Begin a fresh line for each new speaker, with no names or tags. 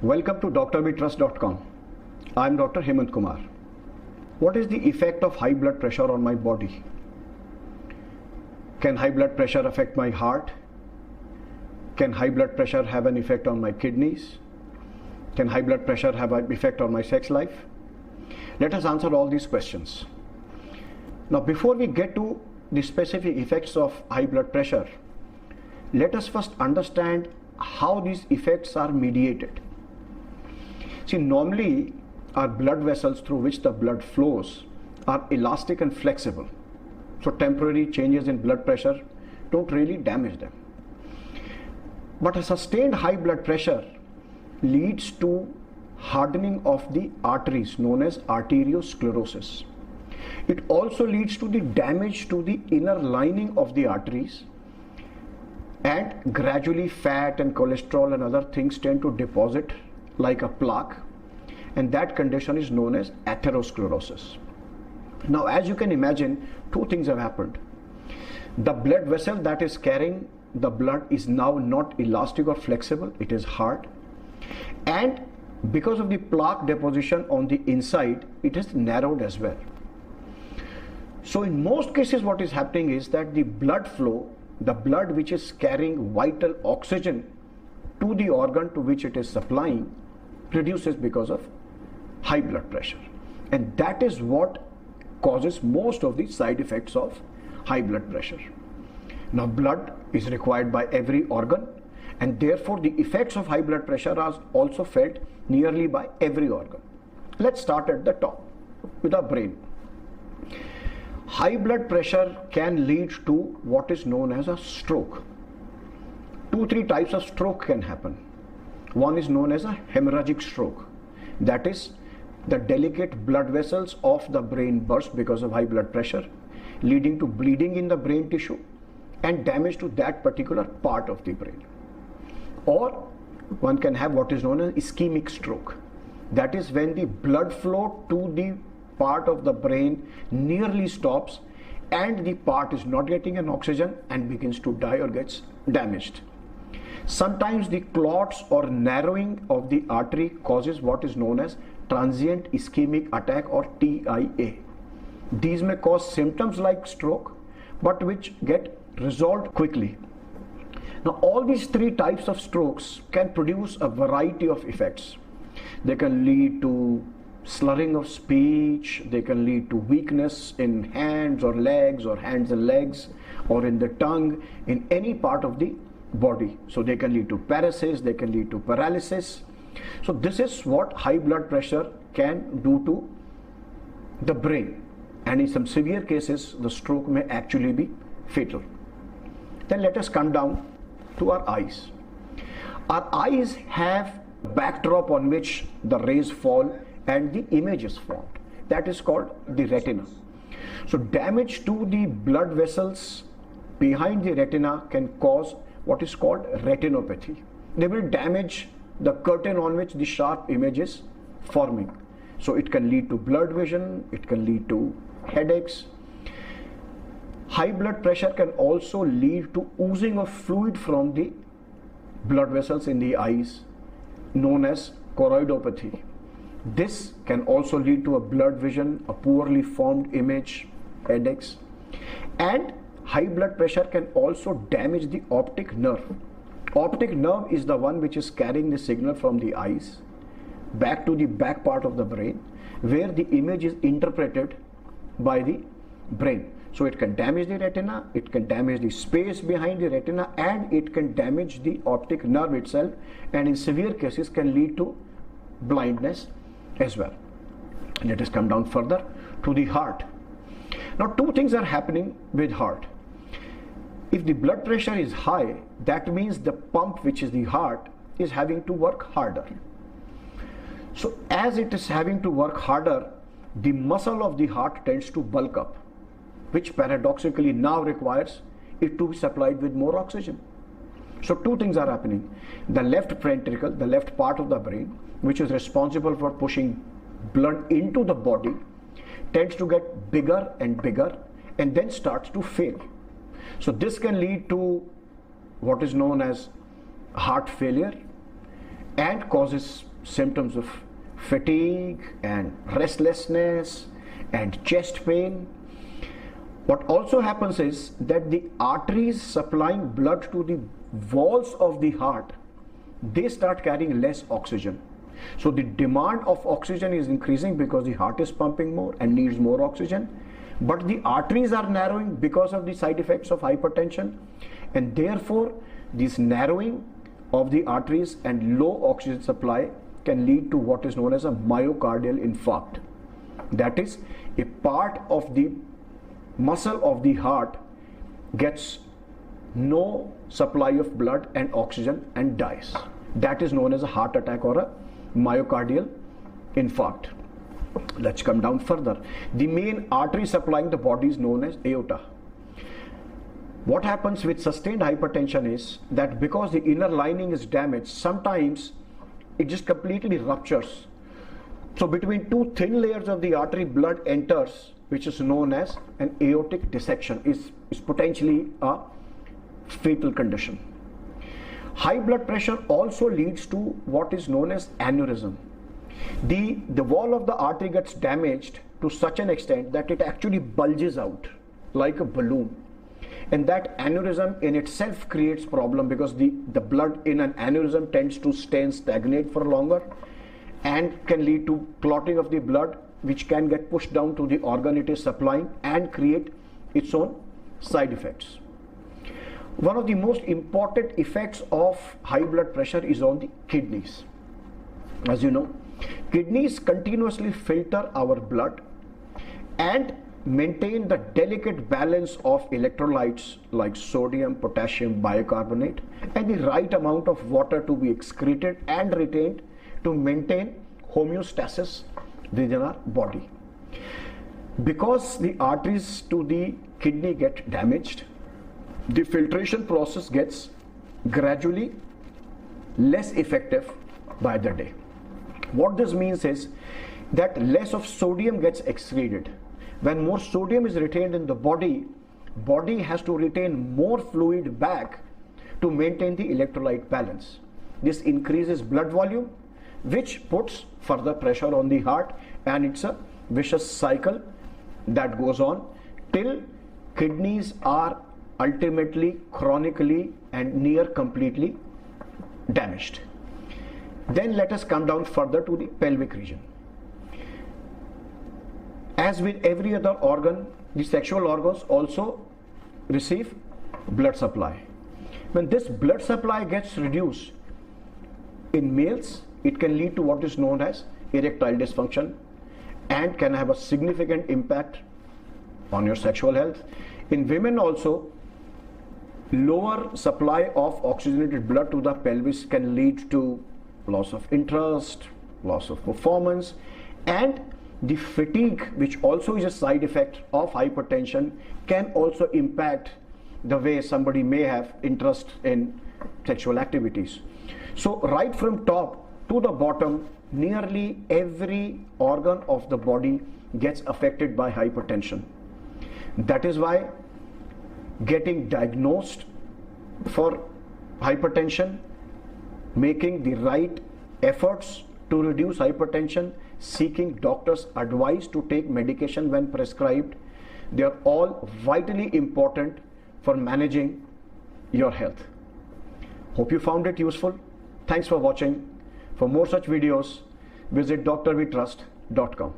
Welcome to drbetrust.com. I am Dr. Hemant Kumar. What is the effect of high blood pressure on my body? Can high blood pressure affect my heart? Can high blood pressure have an effect on my kidneys? Can high blood pressure have an effect on my sex life? Let us answer all these questions. Now, before we get to the specific effects of high blood pressure, let us first understand how these effects are mediated. See, normally our blood vessels through which the blood flows are elastic and flexible. So temporary changes in blood pressure don't really damage them. But a sustained high blood pressure leads to hardening of the arteries known as arteriosclerosis. It also leads to the damage to the inner lining of the arteries, and gradually fat and cholesterol and other things tend to deposit like a plaque, and that condition is known as atherosclerosis. Now, as you can imagine, two things have happened. The blood vessel that is carrying the blood is now not elastic or flexible, it is hard, and because of the plaque deposition on the inside, it is narrowed as well. So in most cases what is happening is that the blood flow, the blood which is carrying vital oxygen to the organ to which it is supplying, reduces because of high blood pressure, and that is what causes most of the side effects of high blood pressure. Now, blood is required by every organ, and therefore the effects of high blood pressure are also felt nearly by every organ. Let's start at the top with our brain. High blood pressure can lead to what is known as a stroke. 2-3 types of stroke can happen. One is known as a hemorrhagic stroke. That is, the delicate blood vessels of the brain burst because of high blood pressure, leading to bleeding in the brain tissue and damage to that particular part of the brain. Or one can have what is known as ischemic stroke. That is when the blood flow to the part of the brain nearly stops and the part is not getting an oxygen and begins to die or gets damaged. Sometimes the clots or narrowing of the artery causes what is known as transient ischemic attack or TIA. These may cause symptoms like stroke, but which get resolved quickly. Now, all these 3 types of strokes can produce a variety of effects. They can lead to slurring of speech, they can lead to weakness in hands or legs, or hands and legs, or in the tongue, in any part of the body. So they can lead to paresis, they can lead to paralysis. So this is what high blood pressure can do to the brain, and in some severe cases the stroke may actually be fatal. Then let us come down to our eyes. Our eyes have a backdrop on which the rays fall and the image is formed. That is called the retina. So damage to the blood vessels behind the retina can cause what is called retinopathy. They will damage the curtain on which the sharp image is forming. So it can lead to blurred vision, it can lead to headaches. High blood pressure can also lead to oozing of fluid from the blood vessels in the eyes, known as choroidopathy. This can also lead to a blurred vision, a poorly formed image, headaches, and high blood pressure can also damage the optic nerve. Optic nerve is the one which is carrying the signal from the eyes back to the back part of the brain, where the image is interpreted by the brain. So it can damage the retina, it can damage the space behind the retina, and it can damage the optic nerve itself, and in severe cases can lead to blindness as well. Let us come down further to the heart. Now, 2 things are happening with heart. If the blood pressure is high, that means the pump, which is the heart, is having to work harder. So as it is having to work harder, the muscle of the heart tends to bulk up, which paradoxically now requires it to be supplied with more oxygen. So 2 things are happening. The left ventricle, the left part of the brain, which is responsible for pushing blood into the body, tends to get bigger and bigger and then starts to fail. So this can lead to what is known as heart failure and causes symptoms of fatigue and restlessness and chest pain. What also happens is that the arteries supplying blood to the walls of the heart, they start carrying less oxygen. So the demand of oxygen is increasing because the heart is pumping more and needs more oxygen. But the arteries are narrowing because of the side effects of hypertension, and therefore this narrowing of the arteries and low oxygen supply can lead to what is known as a myocardial infarct. That is, a part of the muscle of the heart gets no supply of blood and oxygen and dies. That is known as a heart attack or a myocardial infarct. Let's come down further. The main artery supplying the body is known as aorta. What happens with sustained hypertension is that because the inner lining is damaged, sometimes it just completely ruptures. So between two thin layers of the artery, blood enters, which is known as an aortic dissection, is potentially a fatal condition. High blood pressure also leads to what is known as aneurysm. The wall of the artery gets damaged to such an extent that it actually bulges out like a balloon. And that aneurysm in itself creates problem because the blood in an aneurysm tends to stay and stagnate for longer and can lead to clotting of the blood, which can get pushed down to the organ it is supplying and create its own side effects. One of the most important effects of high blood pressure is on the kidneys. As you know, kidneys continuously filter our blood and maintain the delicate balance of electrolytes like sodium, potassium, bicarbonate, and the right amount of water to be excreted and retained to maintain homeostasis within our body. Because the arteries to the kidney get damaged, the filtration process gets gradually less effective by the day. What this means is that less of sodium gets excreted. When more sodium is retained in the body has to retain more fluid back to maintain the electrolyte balance. This increases blood volume, which puts further pressure on the heart, and it's a vicious cycle that goes on till kidneys are ultimately chronically and near completely damaged. Then let us come down further to the pelvic region. As with every other organ, the sexual organs also receive blood supply. When this blood supply gets reduced in males, it can lead to what is known as erectile dysfunction and can have a significant impact on your sexual health. In women also, lower supply of oxygenated blood to the pelvis can lead to loss of interest, loss of performance, and the fatigue, which also is a side effect of hypertension, can also impact the way somebody may have interest in sexual activities. So right from top to the bottom, nearly every organ of the body gets affected by hypertension. That is why getting diagnosed for hypertension, making the right efforts to reduce hypertension, seeking doctor's advice to take medication when prescribed, they are all vitally important for managing your health. Hope you found it useful. Thanks for watching. For more such videos, visit drwetrust.com.